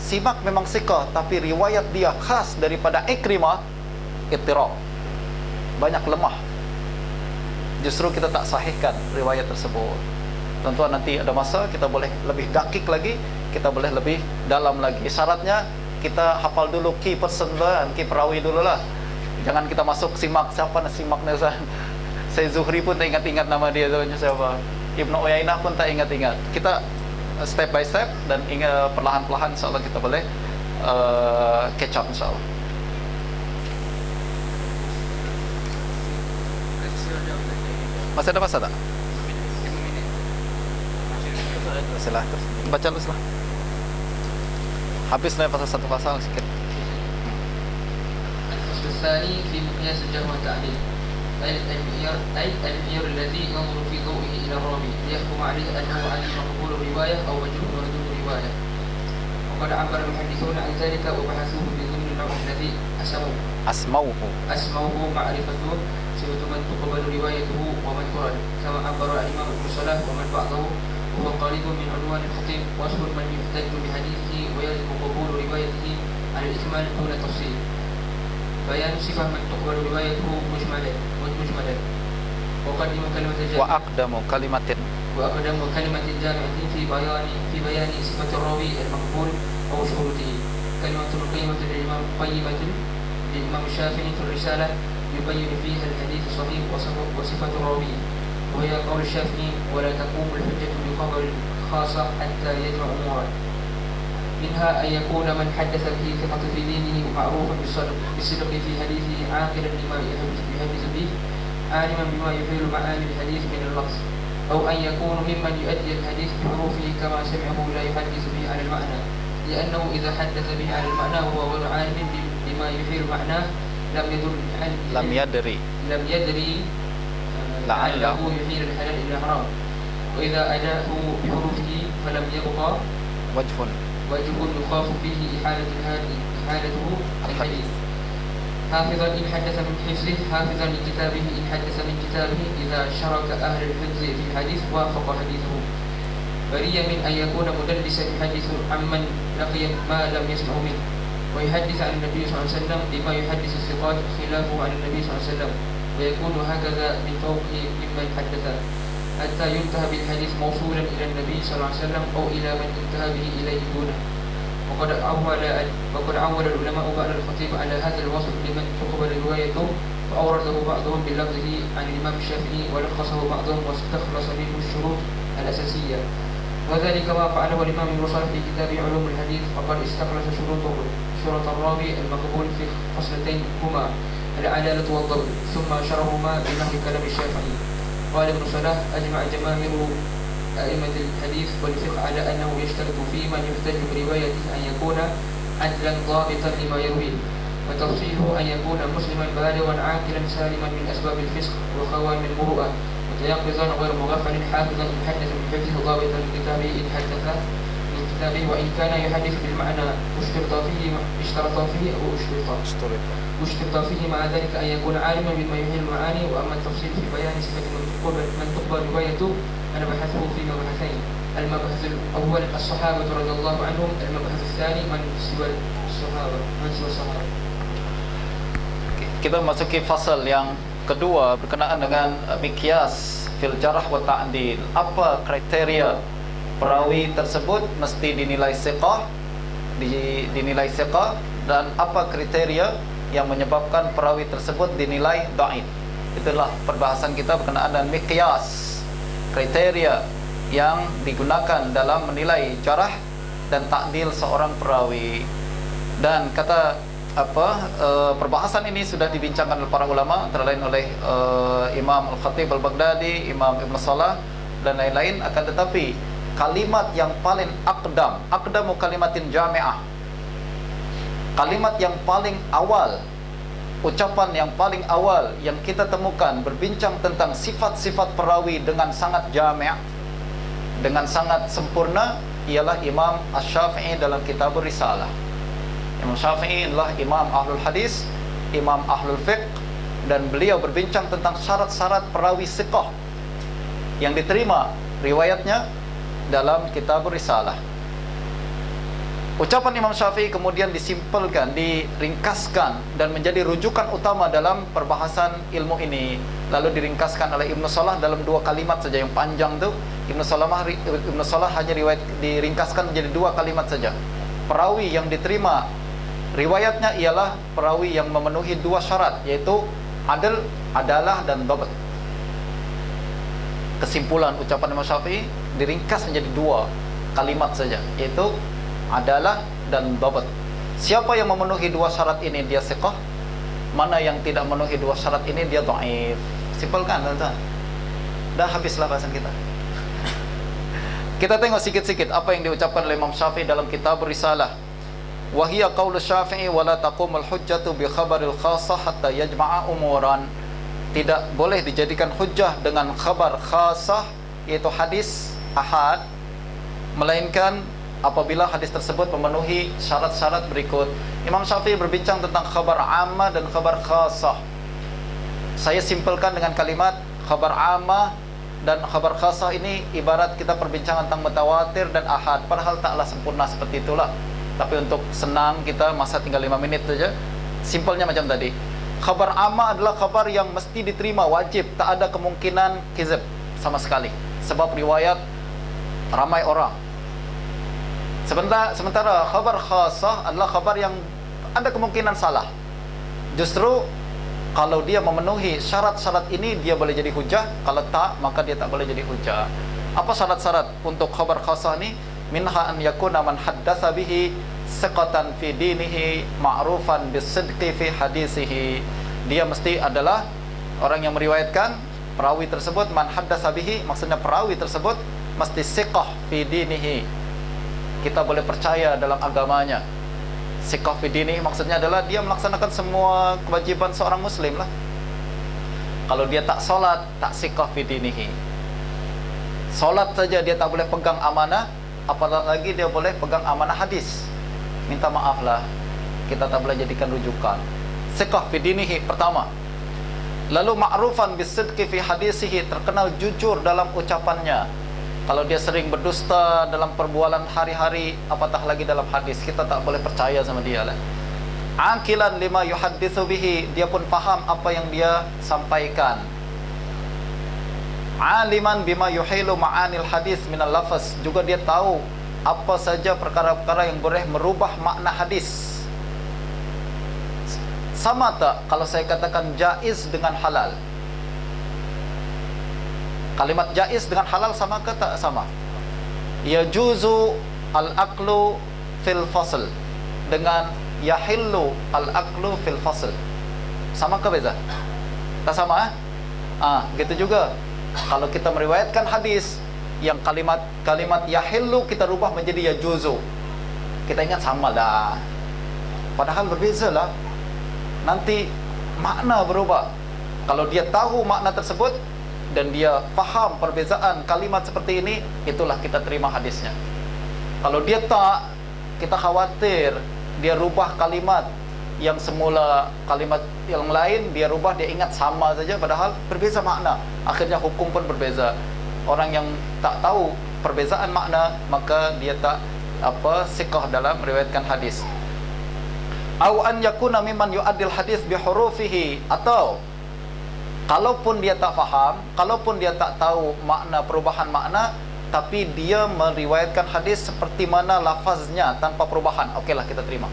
Simak memang siqah, tapi riwayat dia khas daripada Ikrimah, ittirab, banyak lemah. Justru kita tak sahihkan riwayat tersebut. Tuan-tuan, nanti ada masa kita boleh lebih dakik lagi, kita boleh lebih dalam lagi. Syaratnya kita hafal dulu key person lah, key perawi dulu lah. Jangan kita masuk simak, siapa nak simaknya Ustaz? Saya Zuhri pun tak ingat-ingat nama dia tuannya siapa. Ibnu Uyainah pun tak ingat-ingat. Kita step by step dan perlahan-lahan insyaAllah kita boleh catch up insyaAllah. Masih ada masa tak? Silahkan baca dulu lah. Habis pasal satu pasal sikit. الفصل الثاني في مقياس الجرح والتعديل أي المعيار الذي ينظر في ضوئه إلى الراوي ليحكم عليه أنه عدل مقبول الرواية أو مجهول مردود الرواية. وقد عبر المحدثون عن ذلك وبحثوه بضمن النوع الذي أسموه معرفة صفة من تقبل روايته ومن ترد، كما عبر الإمام ابن صلاح ومن بعضه وهو قريب من عنوان الخطيب وأصل من يحتج بحديثه ويلزم قبول روايته عن الإكمال دون تفصيل. بيان صفة من تقبل روايته مجملا وقدم كلمة وأقدم كلمة جامعة في بيان صفة الراوي المقبول أو شروطه. كلمة قيمة للإمام الشافعي في الرسالة يبين فيها الحديث الصحيح وصفة الراوي، وهي قول الشافعي: ولا تقوم الحجة بخبر خاصة حتى يجمع أمورا، منها أن يكون من حدث به ثقة في دينه معروف بالصدق في حديثه عاقلا لما يحدث به عالما بما يحيل معاني الحديث من اللفظ، أو أن يكون ممن يؤدي الحديث بحروفه كما سمعه لا يحدث به عن المعنى، لأنه إذا حدث به عن المعنى وهو غير عالم بما يحيل معناه لم يدري لعله يحيل الحلال إلى حرام، وإذا أداه بحروفه فلم يبقى وجه يخاف فيه إحالته الحديث. حافظا إن حدث من حفظه، حافظا لكتابه إن حدث من كتابه، إذا شرك أهل الحفظ في الحديث وافق حديثه. بريا من أن يكون مدلسا يحدث عمن لقي ما لم يسمع منه، ويحدث عن النبي صلى الله عليه وسلم بما يحدث الثقات خلافه عن النبي صلى الله عليه وسلم، ويكون هكذا من فوقه ممن حدث حتى ينتهى بالحديث موصولا إلى النبي صلى الله عليه وسلم أو إلى من انتهى به إليه دونه. وقد عول العلماء بعد الخطيب على هذا الوصف لمن تقبل روايته، وأورده بعضهم بلفظه عن الإمام الشافعي ولخصه بعضهم واستخلص منه الشروط الأساسية، وذلك ما فعله الإمام ابن صلاح في كتاب علوم الحديث، فقد استخلص شروط الراوي المقبول في خصلتين هما العدالة والضبط، ثم شرهما بنحو كلام الشافعي. قال ابن صلاح: أجمع جماهير أئمة الحديث والفقه على أنه يشترط في من يحتج بروايته أن يكون عدلا ضابطا لما يرويه، وتفصيله أن يكون مسلما بالغا عاقلا سالما من أسباب الفسق وخوام المروءة، متيقظا غير مغفل حافظا يحدث من حفظه ضابطا لكتابه إن حدث من كتابه، وإن كان يحدث بالمعنى اشترط فيه مع ذلك أن يكون عالما بما يحيل المعاني. وأما التفصيل في بيان صفة من تقبل روايته أنا بحثه في مبحثين: المبحث الأول الصحابة رضي الله عنهم، المبحث الثاني من سوى الصحابة. Kita masuki fasal yang kedua berkenaan dengan miqyas fil jarh wa ta'dil. Apa kriteria perawi tersebut mesti dinilai siqah, dan apa kriteria yang menyebabkan perawi tersebut dinilai dhaif. Itulah perbahasan kita berkenaan dengan miqyas, kriteria yang digunakan dalam menilai jarh dan ta'dil seorang perawi. Dan kata perbahasan ini sudah dibincangkan oleh para ulama, antara lain oleh Imam Al-Khatib Al-Baghdadi, Imam Ibn Salah dan lain-lain. Akan tetapi kalimat yang paling aqdamu kalimatin jami'ah, kalimat yang paling awal, ucapan yang paling awal yang kita temukan berbincang tentang sifat-sifat perawi dengan sangat jami', dengan sangat sempurna, ialah Imam Asy-Syafi'i dalam kitab Risalah. Imam Syafi'i adalah imam ahlul hadis, imam ahlul fiqh, dan beliau berbincang tentang syarat-syarat perawi siqah yang diterima riwayatnya dalam kitab Risalah. Ucapan Imam Syafi'i kemudian disimpelkan, diringkaskan dan menjadi rujukan utama dalam perbahasan ilmu ini. Lalu diringkaskan oleh Ibnu Salah dalam 2 kalimat saja yang panjang tu. Ibnu Salah hanya diringkaskan menjadi 2 kalimat saja. Perawi yang diterima riwayatnya ialah perawi yang memenuhi 2 syarat, yaitu adalah dan dhabt. Kesimpulan ucapan Imam Syafi'i diringkas menjadi 2 kalimat saja, yaitu adalah dan dhabt. Siapa yang memenuhi 2 syarat ini dia thiqah, mana yang tidak memenuhi 2 syarat ini dia dhaif. Simpel kan, tuan-tuan? Dah habislah bahasan kita. Kita tengok sikit-sikit apa yang diucapkan oleh Imam Syafi'i dalam kitab Risalah. Wa hiya qaulu Syafi'i wa la taqumul hujjatu bi khabaril khassah hatta yajma'a umuran. Tidak boleh dijadikan hujjah dengan khabar khassah, yaitu hadis ahad, melainkan apabila hadis tersebut memenuhi syarat-syarat berikut. Imam Syafi'i berbincang tentang khabar ammah dan khabar khassah. Saya simpelkan dengan kalimat khabar ammah dan khabar khassah ini ibarat kita perbincangan tentang mutawatir dan ahad. Padahal taklah sempurna seperti itulah. Tapi untuk senang kita, masa tinggal 5 menit saja, simpelnya macam tadi. Khabar ammah adalah khabar yang mesti diterima, wajib, tak ada kemungkinan kizab sama sekali, sebab riwayat ramai orang. Sementara khabar khassah adalah khabar yang ada kemungkinan salah. Justru kalau dia memenuhi syarat-syarat ini, dia boleh jadi hujah. Kalau tak, maka dia tak boleh jadi hujah. Apa syarat-syarat untuk khabar khassah ni? Minha an yakuna man haddatsa bihi siqatan fi dinihi ma'rufan bisidqi fi hadisihi. Dia mesti adalah orang yang meriwayatkan, perawi tersebut man haddatsa bihi, maksudnya perawi tersebut mesti siqah fi dinihi, kita boleh percaya dalam agamanya. Siqah fi dinihi maksudnya adalah dia melaksanakan semua kewajiban seorang muslim lah. Kalau dia tak solat, tak siqah fi dinihi. Solat saja dia tak boleh pegang amanah, apalagi dia boleh pegang amanah hadis. Minta maaf lah, kita tak boleh jadikan rujukan. Siqah fi dinihi pertama. Lalu ma'rufan bisidqi fi hadisihi, terkenal jujur dalam ucapannya. Kalau dia sering berdusta dalam perbualan hari-hari, apatah lagi dalam hadis, kita tak boleh percaya sama dia lah. Aqilan lima yuhadditsu bihi, dia pun faham apa yang dia sampaikan. Aliman bima yuhilu ma'anil hadis minal lafaz, juga dia tahu apa saja perkara-perkara yang boleh merubah makna hadis. Sama tak kalau saya katakan jaiz dengan halal? Kalimat jaiz dengan halal sama ke tak sama? Yajuzu al-aqlu fil fasl dengan yahillu al-aqlu fil fasl, sama ke beza? Tak sama gitu juga. Kalau kita meriwayatkan hadis yang kalimat yahillu kita rubah menjadi yajuzu, kita ingat sama dah. Padahal berbeza lah. Nanti makna berubah. Kalau dia tahu makna tersebut dan dia faham perbezaan kalimat seperti ini, itulah kita terima hadisnya. Kalau dia tak, kita khawatir dia rubah kalimat yang semula kalimat yang lain, dia rubah, dia ingat sama saja padahal berbeza makna. Akhirnya hukum pun berbeza. Orang yang tak tahu perbezaan makna, maka dia tak siqah dalam meriwayatkan hadis. Au an yakuna mimman yu'addil hadis bi hurufihi, atau kalaupun dia tak faham, kalaupun dia tak tahu makna perubahan makna, tapi dia meriwayatkan hadis seperti mana lafaznya tanpa perubahan, okeylah kita terima.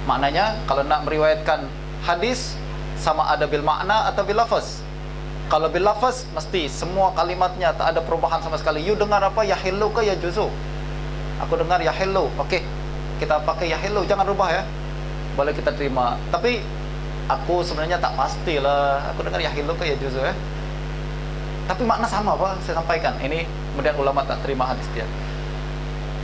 Maknanya kalau nak meriwayatkan hadis, sama ada bil makna atau bil lafaz. Kalau bil lafaz, mesti semua kalimatnya tak ada perubahan sama sekali. You dengar apa? Yahillu ke yajuzu? Aku dengar yahillu, okey, kita pakai yahillu, jangan rubah ya, boleh kita terima. Tapi aku sebenarnya tak pastilah, aku dengar yahillu ke yajuzu ya, tapi makna sama apa saya sampaikan. Ini kemudian ulama tak terima hadis dia.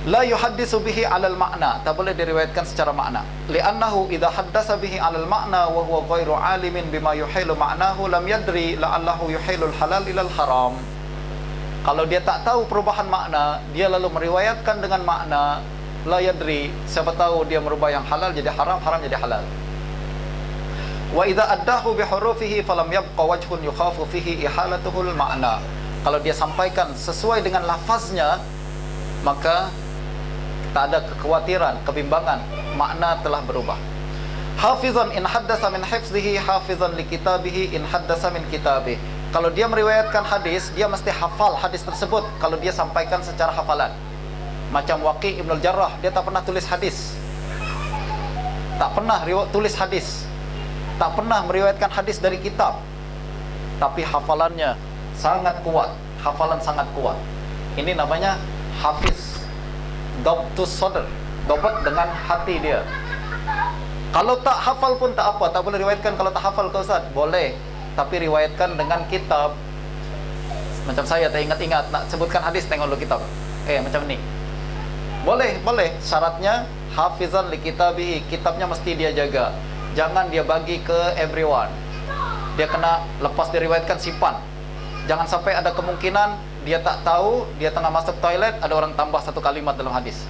La yuhaddisu bihi 'alal makna, tak boleh diriwayatkan secara makna. Li'annahu idza haddasa bihi 'alal makna wa huwa ghairu 'alimin bima yuhilu ma'nahu lam yadri la'allahu yuhilul halal ilal haram. Kalau dia tak tahu perubahan makna, dia lalu meriwayatkan dengan makna la yadri, siapa tahu dia merubah yang halal jadi haram, haram jadi halal. Wa idza addahu bi hurufihi falam yabqa wajhun yukhafu fihi ihalatuhul ma'na. Kalau dia sampaikan sesuai dengan lafaznya, maka Tak ada kekhawatiran, kebimbangan, makna telah berubah. Hafizan in haddasa min hifzihi, hafizan li kitabihi in haddasa min kitabih. Kalau dia meriwayatkan hadis, dia mesti hafal hadis tersebut kalau dia sampaikan secara hafalan. Macam Waqi' Ibn al-Jarrah, dia tak pernah tulis hadis, tak pernah tulis hadis, tak pernah meriwayatkan hadis dari kitab, tapi hafalannya sangat kuat, hafalan sangat kuat. Ini namanya hafiz, dabtus sadr, dapat dengan hati dia. Kalau tak hafal pun tak apa, tak boleh riwayatkan. Kalau tak hafal kau Ustaz, boleh, tapi riwayatkan dengan kitab. Macam saya tak ingat-ingat nak sebutkan hadis, tengok dulu kitab. Macam ni. Boleh, syaratnya hafizan li kitabihi, kitabnya mesti dia jaga. Jangan dia bagi ke everyone. Dia kena, lepas dia riwayatkan, simpan. Jangan sampai ada kemungkinan dia tak tahu, dia tengah masuk toilet, ada orang tambah satu kalimat dalam hadis.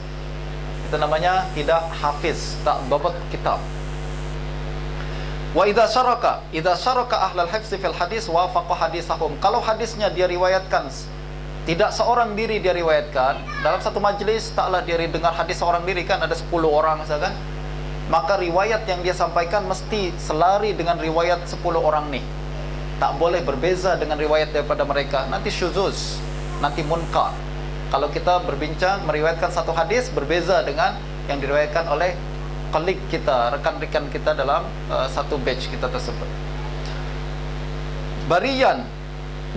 Itu namanya tidak hafiz, tak dapat kitab. Wa idza syaraka ahlul hifz fil hadis wafaqa hadisahum. Kalau hadisnya dia riwayatkan, tidak seorang diri dia riwayatkan, dalam satu majlis taklah dia dengar hadis seorang diri, kan ada 10 orang misalkan, maka riwayat yang dia sampaikan mesti selari dengan riwayat 10 orang ni. Tak boleh berbeza dengan riwayat daripada mereka. Nanti syuzuz, nanti munkar. Kalau kita berbincang meriwayatkan satu hadis berbeza dengan yang diriwayatkan oleh kolik kita, rekan-rekan kita dalam satu batch kita tersebut. Bariyan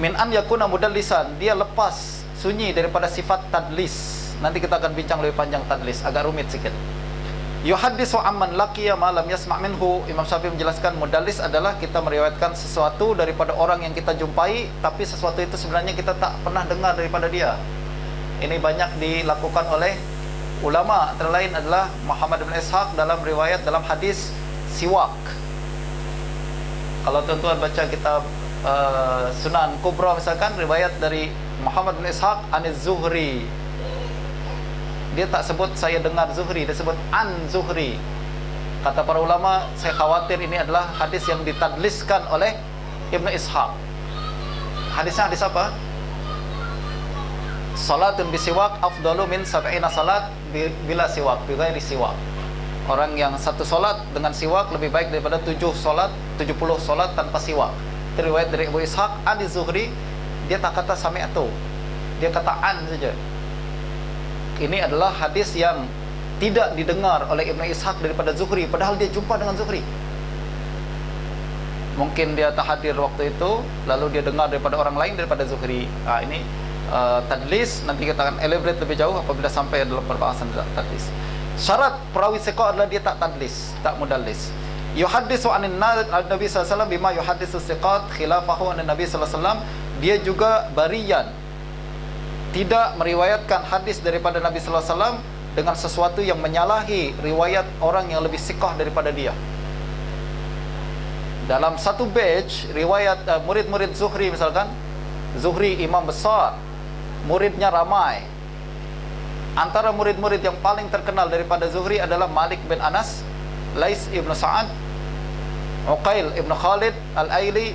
min an yakuna mudallisan, dia lepas sunyi daripada sifat tadlis. Nanti kita akan bincang lebih panjang tadlis, agak rumit sikit. Yuhaddisu amman laqiya ma lam yasma' minhu. Imam Syafi'i menjelaskan mudallis adalah kita meriwayatkan sesuatu daripada orang yang kita jumpai, tapi sesuatu itu sebenarnya kita tak pernah dengar daripada dia. Ini banyak dilakukan oleh ulama, antara lain adalah Muhammad bin Ishaq dalam riwayat dalam hadis siwak. Kalau tuan-tuan baca kitab Sunan Kubra misalkan, riwayat dari Muhammad bin Ishaq aniz Zuhri, dia tak sebut saya dengar Zuhri, dia sebut an Zuhri. Kata para ulama, saya khawatir ini adalah hadis yang ditadliskan oleh Ibn Ishaq. Hadisnya hadis apa? Salatun bisiwak afdalu min sab'ina salat bila siwak, bighairi siwak. Orang yang satu solat dengan siwak lebih baik daripada 70 solat tanpa siwak. Itu riwayat dari Abu Ishaq an Zuhri. Dia tak kata sami'tu, dia kata an saja. Ini adalah hadis yang tidak didengar oleh Ibn Ishaq daripada Zuhri, padahal dia jumpa dengan Zuhri. Mungkin dia tak hadir waktu itu, lalu dia dengar daripada orang lain daripada Zuhri. Ini tadlis, nanti kita akan elaborate lebih jauh apabila sampai dalam perbahasan tadlis. Syarat perawi thiqah adalah dia tak tadlis, tak mudallis. Yuhaddisu anin Nabi sallallahu alaihi wasallam bima yuhaddisu thiqat khilafahu anin Nabi sallallahu alaihi wasallam. Dia juga bariyan, tidak meriwayatkan hadis daripada Nabi sallallahu alaihi wasallam dengan sesuatu yang menyalahi riwayat orang yang lebih thiqah daripada dia. Dalam satu batch riwayat murid-murid Zuhri misalkan, Zuhri imam besar, muridnya ramai. Antara murid-murid yang paling terkenal daripada Zuhri adalah Malik bin Anas, Lais ibn Sa'ad, Uqail ibn Khalid al-Aili,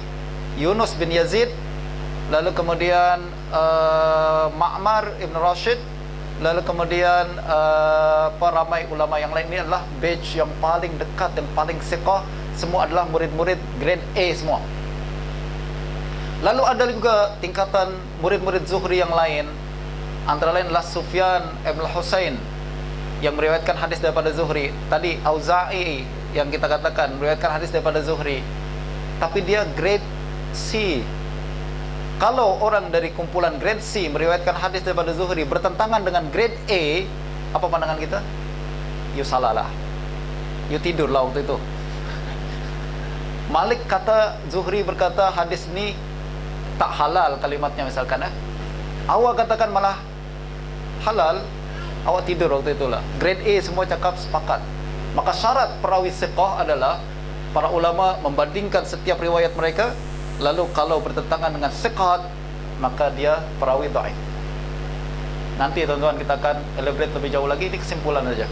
Yunus bin Yazid, lalu kemudian Ma'mar ibn Rashid, lalu kemudian ramai ulama yang lain. Ini adalah batch yang paling dekat dan paling thiqah. Semua adalah murid-murid grade A semua. Lalu ada juga tingkatan murid-murid Zuhri yang lain, antara lain adalah Sufyan ibn Husain yang meriwayatkan hadis daripada Zuhri. Tadi Auza'i yang kita katakan meriwayatkan hadis daripada Zuhri, tapi dia grade C. Kalau orang dari kumpulan grade C meriwayatkan hadis daripada Zuhri bertentangan dengan grade A, apa pandangan kita? You salah lah, you tidur lah waktu itu. Malik kata, Zuhri berkata hadis ni tak halal kalimatnya misalkan. Awak katakan malah halal, awak tidur waktu itulah. Grade A semua cakap sepakat. Maka syarat perawi thiqah adalah para ulama membandingkan setiap riwayat mereka, lalu kalau bertentangan dengan thiqat, maka dia perawi dhaif. Nanti tuan-tuan kita akan elaborate lebih jauh lagi, ini kesimpulan saja.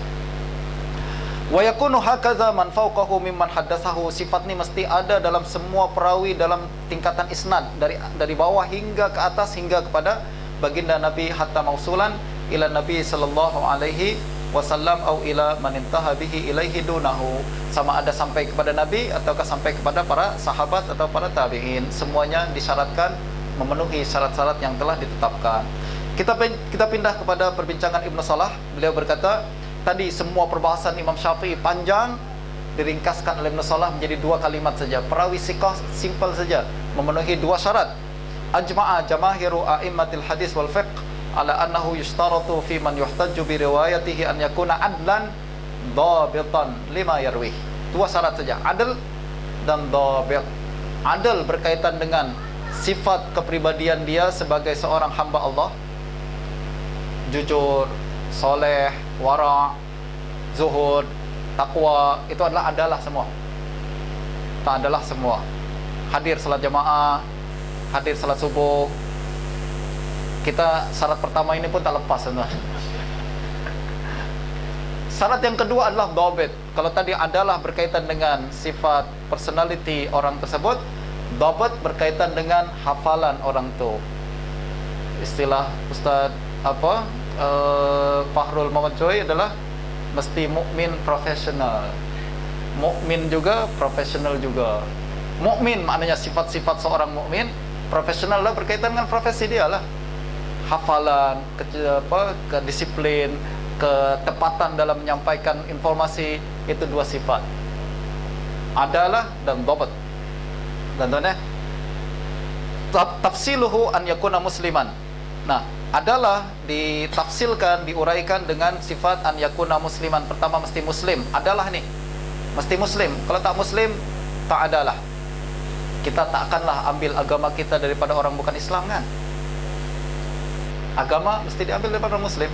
Wa yakunu hakaza man fawqahu mimman haddatsahu. Sifat ni mesti ada dalam semua perawi dalam tingkatan isnad, dari bawah hingga ke atas, hingga kepada baginda Nabi, hatta mausulan ila Nabi sallallahu alaihi wasallam au ila man intaha bihi ilaihi dunahu, sama ada sampai kepada Nabi ataukah sampai kepada para sahabat atau para tabi'in, semuanya disyaratkan memenuhi syarat-syarat yang telah ditetapkan. Kita pindah kepada perbincangan Ibnu Salah. Beliau berkata, tadi semua perbahasan Imam Syafi'i panjang, diringkaskan oleh Ibnu Salah menjadi 2 kalimat saja. Perawi siqah simple saja, memenuhi 2 syarat. Ajma'a jamaahiru a'immatil hadis wal fiqh ala annahu yushtaratu fi man yuhtajju bi riwayatihi an yakuna adlan dhabitan lima yarwih. 2 syarat saja, adl dan dhabit. Adl berkaitan dengan sifat kepribadian dia sebagai seorang hamba Allah, jujur, soleh, wara', zuhud, takwa, itu adalah semua. Itu adalah semua. Hadir salat jamaah, hadir salat subuh. Kita syarat pertama ini pun tak lepas, teman. Syarat yang kedua adalah dhabit. Kalau tadi adalah berkaitan dengan sifat personality orang tersebut, dhabit berkaitan dengan hafalan orang itu. Istilah Ustaz Fahrul Muhammad Joy adalah mesti mukmin profesional. Mukmin juga, profesional juga. Mukmin maknanya sifat-sifat seorang mukmin, profesional lah berkaitan dengan profesi dia lah. Hafalan, kedisiplin, ketepatan dalam menyampaikan informasi, itu 2 sifat. Adalah dan dhabt. Dan tafsiluhu an yakuna musliman. Nah, adalah ditafsilkan, diuraikan dengan sifat an yakuna musliman. Pertama mesti muslim. Adalah nih, mesti muslim. Kalau tak muslim, tak adalah. Kita tak akanlah ambil agama kita daripada orang bukan Islam, kan? Agama mesti diambil daripada orang muslim.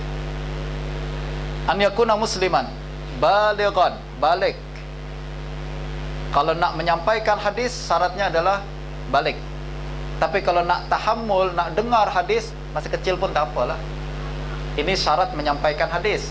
An yakuna musliman, balighan, balik. Kalau nak menyampaikan hadis, syaratnya adalah balik. Tapi kalau nak tahammul, nak dengar hadis, masih kecil pun tak apalah. Ini syarat menyampaikan hadis.